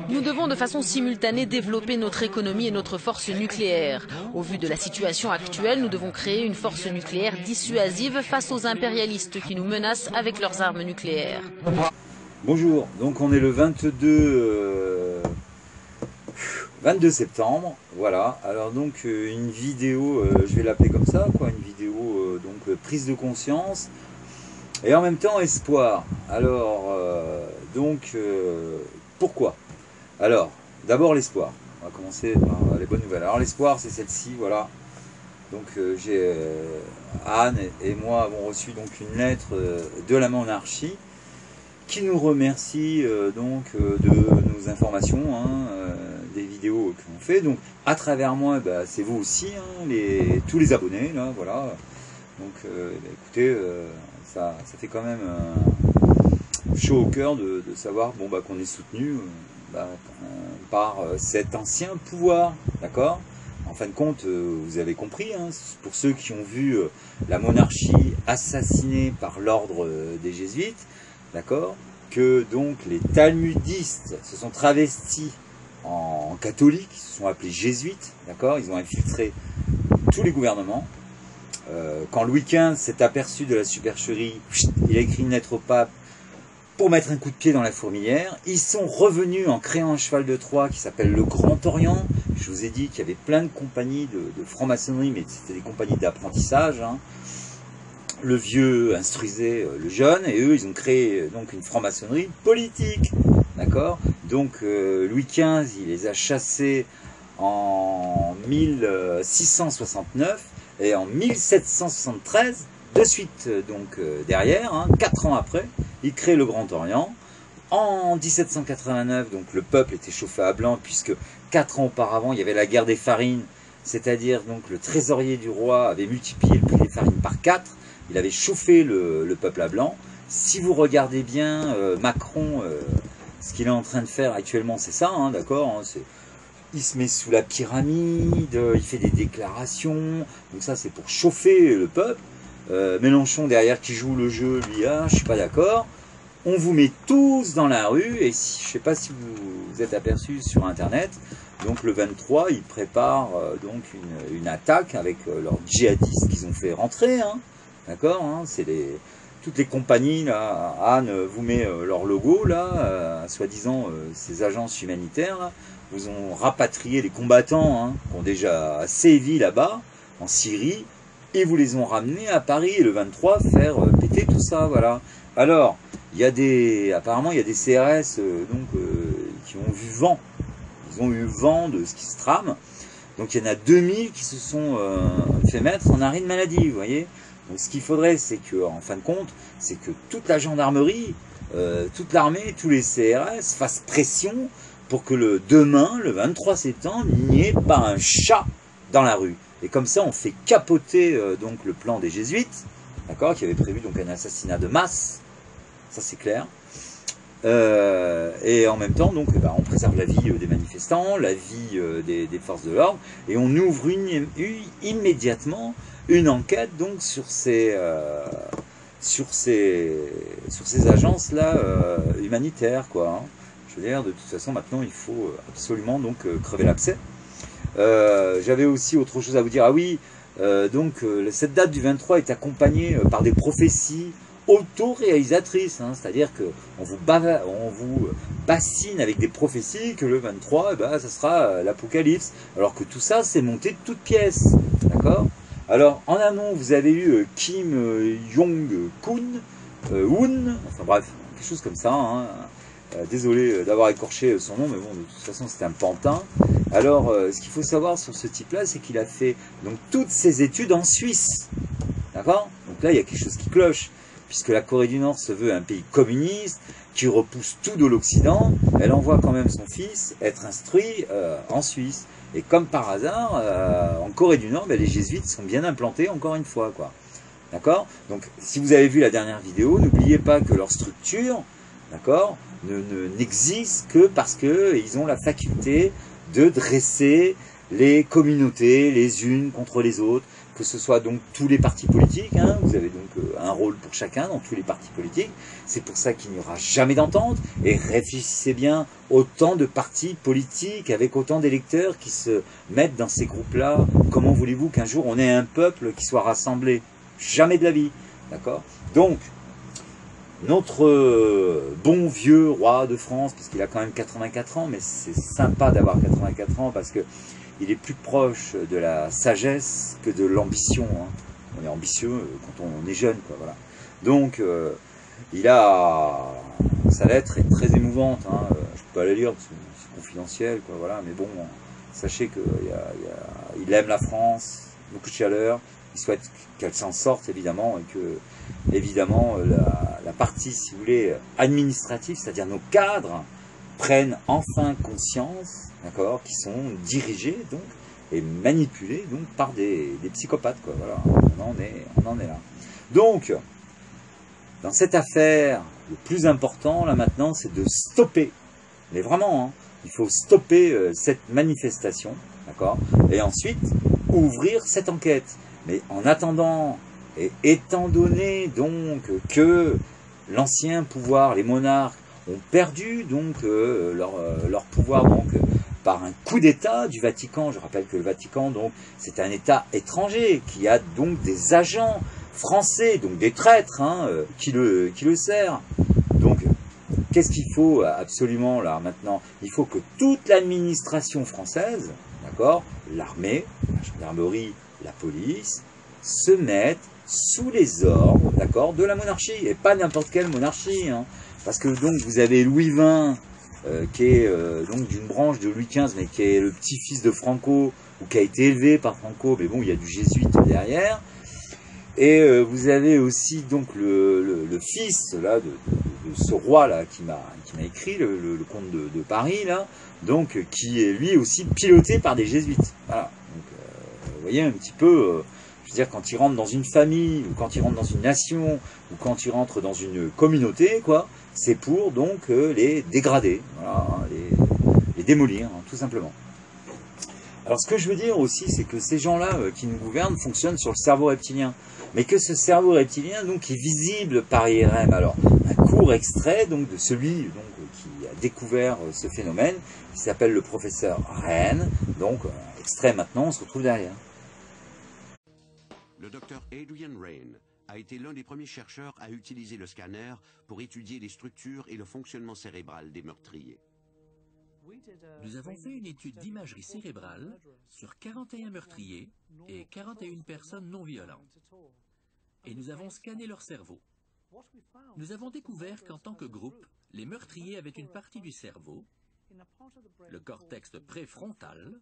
Nous devons de façon simultanée développer notre économie et notre force nucléaire. Au vu de la situation actuelle, nous devons créer une force nucléaire dissuasive face aux impérialistes qui nous menacent avec leurs armes nucléaires. Bonjour, donc on est le 22 septembre, voilà. Alors donc une vidéo, je vais l'appeler comme ça, quoi, une vidéo donc prise de conscience et en même temps espoir. Alors pourquoi? Alors d'abord l'espoir. On va commencer par les bonnes nouvelles. Alors l'espoir, c'est celle-ci, voilà. Donc Anne et moi avons reçu donc une lettre de la monarchie qui nous remercie de nos informations, hein, des vidéos que l'on fait. Donc à travers moi, bah, c'est vous aussi, hein, tous les abonnés, là, voilà. Donc écoutez, ça fait quand même chaud au cœur de savoir bon, bah, qu'on est soutenu par cet ancien pouvoir, d'accord? En fin de compte, vous avez compris, hein, pour ceux qui ont vu la monarchie assassinée par l'ordre des jésuites, d'accord, que donc les talmudistes se sont travestis en catholiques, ils se sont appelés jésuites, d'accord, ils ont infiltré tous les gouvernements. Quand Louis XV s'est aperçu de la supercherie, il a écrit une lettre au pape pour mettre un coup de pied dans la fourmilière. Ils sont revenus en créant un cheval de Troie qui s'appelle le Grand Orient. Je vous ai dit qu'il y avait plein de compagnies de franc-maçonnerie, mais c'était des compagnies d'apprentissage, hein. Le vieux instruisait le jeune, et eux, ils ont créé donc une franc-maçonnerie politique, d'accord. Donc Louis XV, il les a chassés en 1669, et en 1773, de suite donc derrière, hein, 4 ans après, il crée le Grand Orient. En 1789, donc le peuple était chauffé à blanc, puisque 4 ans auparavant, il y avait la guerre des farines, c'est-à-dire donc le trésorier du roi avait multiplié le prix des farines par 4, il avait chauffé le peuple à blanc. Si vous regardez bien Macron, ce qu'il est en train de faire actuellement, c'est ça, hein, d'accord, hein, il se met sous la pyramide, il fait des déclarations, donc ça c'est pour chauffer le peuple. Mélenchon derrière qui joue le jeu, lui, ah, je suis pas d'accord. On vous met tous dans la rue, et si, je sais pas si vous êtes aperçus sur internet, donc le 23, ils préparent donc une attaque avec leurs djihadistes qu'ils ont fait rentrer, hein, d'accord, hein, c'est toutes les compagnies, là, Anne vous met leur logo, là, soi-disant ces agences humanitaires, là, vous ont rapatrié les combattants, hein, qui ont déjà sévi là-bas, en Syrie, et vous les ont ramenés à Paris, le 23, faire péter tout ça, voilà. Alors, apparemment, il y a des CRS qui ont vu vent. Ils ont eu vent de ce qui se trame. Donc, il y en a 2000 qui se sont fait mettre en arrêt de maladie, vous voyez. Donc, ce qu'il faudrait, c'est que, en fin de compte, c'est que toute la gendarmerie, toute l'armée, tous les CRS fassent pression pour que demain, le 23 septembre, il n'y ait pas un chat dans la rue. Et comme ça, on fait capoter donc le plan des jésuites, d'accord, qui avait prévu donc un assassinat de masse, ça c'est clair. Et en même temps, donc, on préserve la vie des manifestants, la vie des forces de l'ordre, et on ouvre immédiatement une enquête donc sur ces agences-là humanitaires, quoi. Hein. Je veux dire, de toute façon, maintenant, il faut absolument donc crever l'abcès. J'avais aussi autre chose à vous dire. Ah oui, cette date du 23 est accompagnée par des prophéties auto-réalisatrices, hein, c'est-à-dire qu'on vous bassine avec des prophéties que le 23, ça sera l'apocalypse, alors que tout ça, c'est monté de toutes pièces, d'accord. Alors, en amont, vous avez eu Kim Jong-un, enfin bref, quelque chose comme ça, hein. Désolé d'avoir écorché son nom, mais bon, de toute façon, c'est un pantin. Alors, ce qu'il faut savoir sur ce type-là, c'est qu'il a fait donc toutes ses études en Suisse. D'accord? Donc là, il y a quelque chose qui cloche, puisque la Corée du Nord se veut un pays communiste, qui repousse tout de l'Occident. Elle envoie quand même son fils être instruit en Suisse. Et comme par hasard, en Corée du Nord, les jésuites sont bien implantés, encore une fois, quoi. D'accord? Donc, si vous avez vu la dernière vidéo, n'oubliez pas que leur structure, d'accord, n'existe que parce qu'ils ont la faculté de dresser les communautés les unes contre les autres, que ce soit donc tous les partis politiques, hein, vous avez donc un rôle pour chacun dans tous les partis politiques. C'est pour ça qu'il n'y aura jamais d'entente. Et réfléchissez bien, autant de partis politiques avec autant d'électeurs qui se mettent dans ces groupes-là. Comment voulez-vous qu'un jour on ait un peuple qui soit rassemblé? Jamais de la vie. D'accord? Donc, notre bon vieux roi de France, parce qu'il a quand même 84 ans, mais c'est sympa d'avoir 84 ans parce que il est plus proche de la sagesse que de l'ambition. Hein. On est ambitieux quand on est jeune, quoi, voilà. Donc, il a... Sa lettre est très émouvante. Hein. Je peux pas la lire parce que c'est confidentiel, quoi, voilà. Mais bon, sachez qu'il aime la France, beaucoup de chaleur. Il souhaite qu'elle s'en sorte, évidemment, et que, évidemment, la partie, si vous voulez, administrative, c'est-à-dire nos cadres, prennent enfin conscience, d'accord, qui sont dirigés donc et manipulés donc par des psychopathes, quoi. Voilà, on en est là. Donc, dans cette affaire, le plus important là maintenant, c'est de stopper. Mais vraiment, hein, il faut stopper cette manifestation, d'accord, et ensuite ouvrir cette enquête. Mais en attendant, et étant donné donc que l'ancien pouvoir, les monarques, ont perdu donc leur pouvoir donc par un coup d'État du Vatican. Je rappelle que le Vatican donc c'est un État étranger qui a donc des agents français, donc des traîtres hein, qui le servent. Donc qu'est-ce qu'il faut absolument là maintenant? Il faut que toute l'administration française, d'accord, l'armée, la gendarmerie, la police, se mettent sous les ordres, d'accord, de la monarchie, et pas n'importe quelle monarchie, hein. Parce que donc vous avez Louis XX, qui est donc d'une branche de Louis XV, mais qui est le petit-fils de Franco, ou qui a été élevé par Franco, mais bon, il y a du jésuite derrière. Et vous avez aussi donc le fils là de ce roi là qui m'a écrit le comte de Paris là, donc qui est lui aussi piloté par des jésuites. Voilà. Donc vous voyez un petit peu. Je veux dire, quand il rentre dans une famille, ou quand il rentre dans une nation, ou quand il rentre dans une communauté, quoi, c'est pour donc les dégrader, voilà, les démolir, hein, tout simplement. Alors ce que je veux dire aussi, c'est que ces gens-là qui nous gouvernent fonctionnent sur le cerveau reptilien, mais que ce cerveau reptilien donc est visible par IRM. Alors un court extrait donc de celui donc qui a découvert ce phénomène, qui s'appelle le professeur Rennes. Donc extrait maintenant, on se retrouve derrière. Le docteur Adrian Raine a été l'un des premiers chercheurs à utiliser le scanner pour étudier les structures et le fonctionnement cérébral des meurtriers. Nous avons fait une étude d'imagerie cérébrale sur 41 meurtriers et 41 personnes non violentes. Et nous avons scanné leur cerveau. Nous avons découvert qu'en tant que groupe, les meurtriers avaient une partie du cerveau, le cortex préfrontal,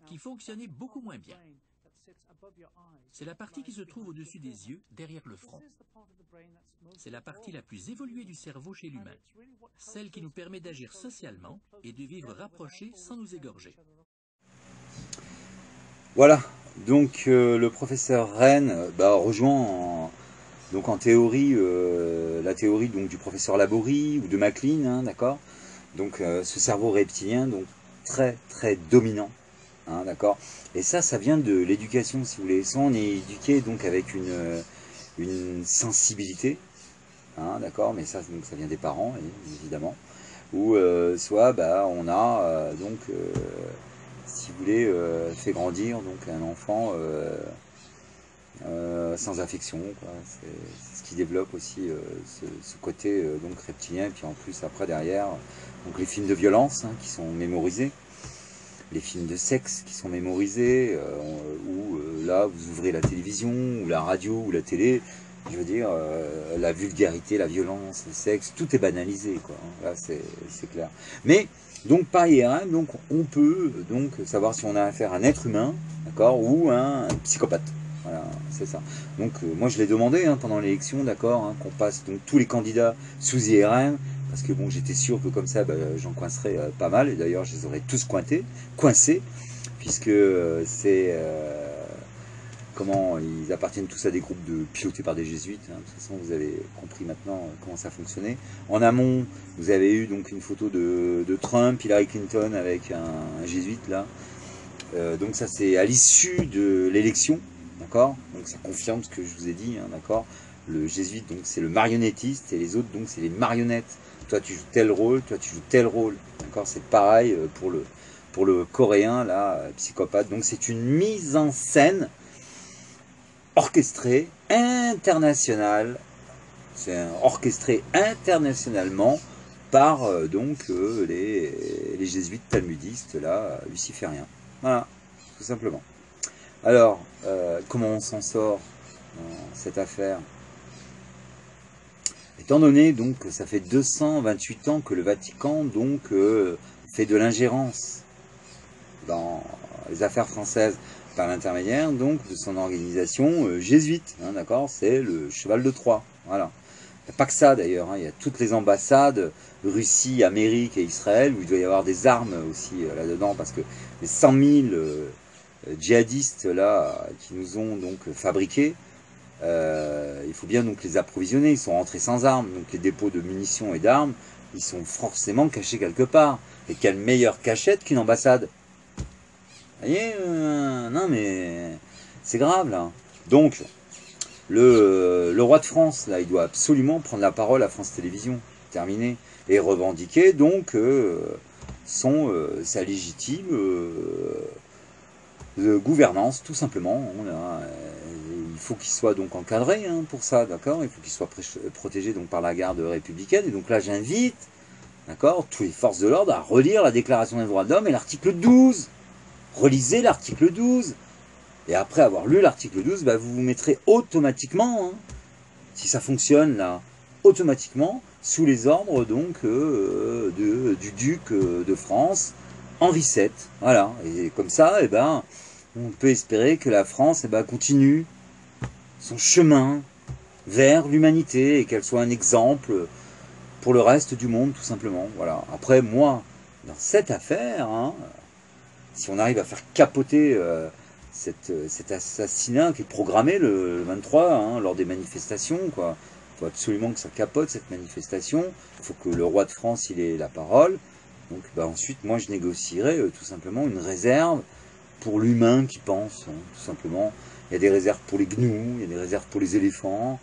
qui fonctionnait beaucoup moins bien. C'est la partie qui se trouve au-dessus des yeux, derrière le front. C'est la partie la plus évoluée du cerveau chez l'humain, celle qui nous permet d'agir socialement et de vivre rapprochés sans nous égorger. Voilà, donc le professeur Rennes rejoint en théorie la théorie donc, du professeur Laborie ou de MacLean, hein, d'accord. Donc ce cerveau reptilien, donc très très dominant. Hein, d'accord. Et ça vient de l'éducation, si vous voulez. Soit on est éduqué donc avec une sensibilité, hein, d'accord, mais ça vient des parents, évidemment. Ou soit on a donc, si vous voulez, fait grandir donc un enfant sans affection, quoi. C'est ce qui développe aussi ce côté donc reptilien. Et puis en plus après derrière, donc les films de violence hein, qui sont mémorisés. Les films de sexe qui sont mémorisés, où là vous ouvrez la télévision, ou la radio, ou la télé, je veux dire, la vulgarité, la violence, le sexe, tout est banalisé, quoi. Là c'est clair. Mais, donc par IRM, donc, on peut donc savoir si on a affaire à un être humain, d'accord, ou un psychopathe. Voilà, c'est ça. Donc moi je l'ai demandé hein, pendant l'élection, d'accord, hein, qu'on passe donc tous les candidats sous IRM, parce que bon, j'étais sûr que comme ça, j'en coincerais pas mal, et d'ailleurs je les aurais tous coincés, puisque c'est comment ils appartiennent tous à des groupes pilotés par des jésuites. Hein. De toute façon, vous avez compris maintenant comment ça fonctionnait. En amont, vous avez eu donc une photo de Trump, Hillary Clinton avec un jésuite là. Donc ça c'est à l'issue de l'élection, d'accord? Donc ça confirme ce que je vous ai dit, hein, d'accord? Le jésuite, donc c'est le marionnettiste, et les autres, donc c'est les marionnettes. Toi tu joues tel rôle, toi tu joues tel rôle, d'accord? C'est pareil pour le coréen, là, psychopathe. Donc c'est une mise en scène orchestrée, internationale, c'est orchestré internationalement par les jésuites talmudistes, là, lucifériens. Voilà, tout simplement. Alors, comment on s'en sort dans cette affaire? Étant donné donc que ça fait 228 ans que le Vatican donc fait de l'ingérence dans les affaires françaises par l'intermédiaire donc de son organisation jésuite, hein, d'accord, c'est le cheval de Troie, voilà. Il n'y a pas que ça d'ailleurs, hein, il y a toutes les ambassades, Russie, Amérique et Israël, où il doit y avoir des armes aussi là-dedans, parce que les 100 000 djihadistes là qui nous ont donc fabriqués, il faut bien donc les approvisionner, ils sont rentrés sans armes, donc les dépôts de munitions et d'armes, ils sont forcément cachés quelque part. Et quelle meilleure cachette qu'une ambassade? Vous voyez, non mais c'est grave là. Donc, le roi de France, là, il doit absolument prendre la parole à France Télévisions, terminé, et revendiquer donc sa légitime gouvernance, tout simplement. Il faut qu'il soit donc encadré hein, pour ça, d'accord. Il faut qu'il soit protégé donc par la garde républicaine. Et donc là, j'invite, d'accord, toutes les forces de l'ordre à relire la Déclaration des droits de l'homme et l'article 12. Relisez l'article 12. Et après avoir lu l'article 12, bah, vous vous mettrez automatiquement, hein, si ça fonctionne là, automatiquement sous les ordres donc du duc de France, Henri VII. Voilà. Et comme ça, eh ben, on peut espérer que la France continue son chemin vers l'humanité et qu'elle soit un exemple pour le reste du monde, tout simplement. Voilà. Après, moi, dans cette affaire, hein, si on arrive à faire capoter cet assassinat qui est programmé le 23 hein, lors des manifestations, quoi. Il faut absolument que ça capote cette manifestation. Il faut que le roi de France il ait la parole. Donc ensuite, moi, je négocierai tout simplement une réserve pour l'humain qui pense, hein, tout simplement. Il y a des réserves pour les gnous, il y a des réserves pour les éléphants.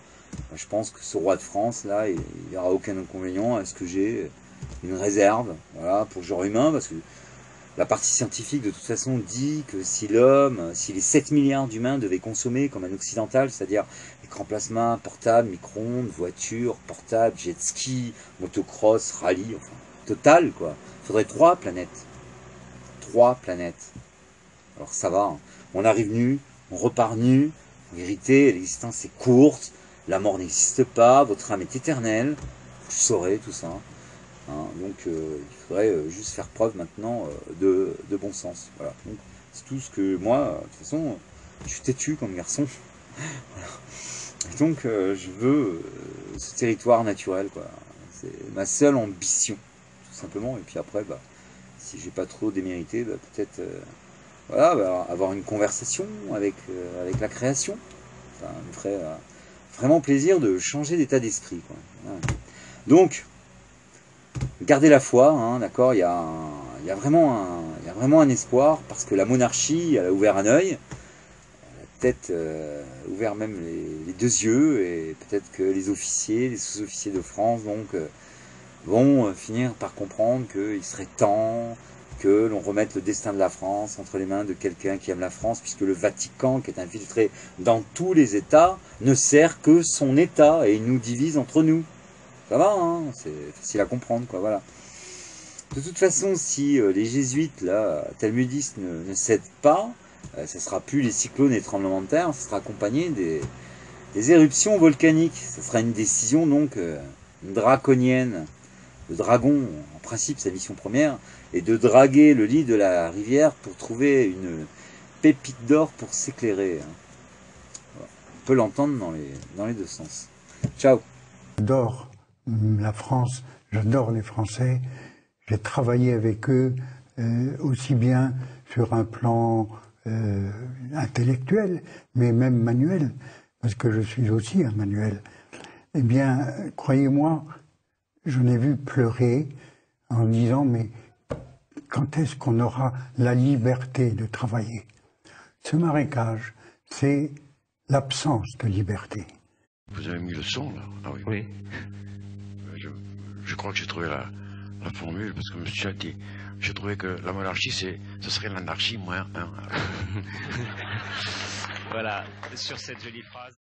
Je pense que ce roi de France, là, il n'y aura aucun inconvénient à ce que j'ai une réserve, voilà, pour le genre humain, parce que la partie scientifique, de toute façon, dit que si les 7 milliards d'humains devaient consommer comme un occidental, c'est-à-dire écran plasma, portable, micro-ondes, voitures, portables, jet ski, motocross, rallye, enfin, total, quoi. Il faudrait 3 planètes. 3 planètes. Alors ça va, hein. On arrive nu, on repart nu. En vérité, l'existence est courte, la mort n'existe pas, votre âme est éternelle. Vous saurez tout ça. Hein, donc il faudrait juste faire preuve maintenant de bon sens. Voilà. Donc c'est tout ce que moi, de toute façon, je suis têtu comme garçon. Voilà. Et donc je veux ce territoire naturel, quoi. C'est ma seule ambition, tout simplement. Et puis après, si j'ai pas trop démérité, peut-être voilà, avoir une conversation avec la création. Ça me ferait vraiment plaisir de changer d'état d'esprit, quoi. Voilà. Donc gardez la foi, hein, d'accord, il y a vraiment un espoir, parce que la monarchie, elle a ouvert un œil, elle a peut-être ouvert même les 2 yeux, et peut-être que les officiers, les sous-officiers de France, donc, vont finir par comprendre qu'il serait temps que l'on remette le destin de la France entre les mains de quelqu'un qui aime la France, puisque le Vatican, qui est infiltré dans tous les États, ne sert que son État, et il nous divise entre nous. Ça va, hein, c'est facile à comprendre, quoi, voilà. De toute façon, si les jésuites, là, talmudistes, ne cèdent pas, ça sera plus les cyclones et les tremblements de terre, ça sera accompagné des éruptions volcaniques. Ça sera une décision, donc, draconienne. Le dragon, en principe, sa mission première, est de draguer le lit de la rivière pour trouver une pépite d'or pour s'éclairer. Hein. Voilà. On peut l'entendre dans les 2 sens. Ciao. J'adore la France, j'adore les Français. J'ai travaillé avec eux aussi bien sur un plan intellectuel, mais même manuel, parce que je suis aussi un manuel. Eh bien, croyez-moi, je l'ai vu pleurer en disant, mais quand est-ce qu'on aura la liberté de travailler? Ce marécage, c'est l'absence de liberté. Vous avez mis le son, là? Ah oui. Oui. Je crois que j'ai trouvé la formule, parce que je me suis dit, j'ai trouvé que la monarchie, ce serait l'anarchie moins 1. Voilà, sur cette jolie phrase.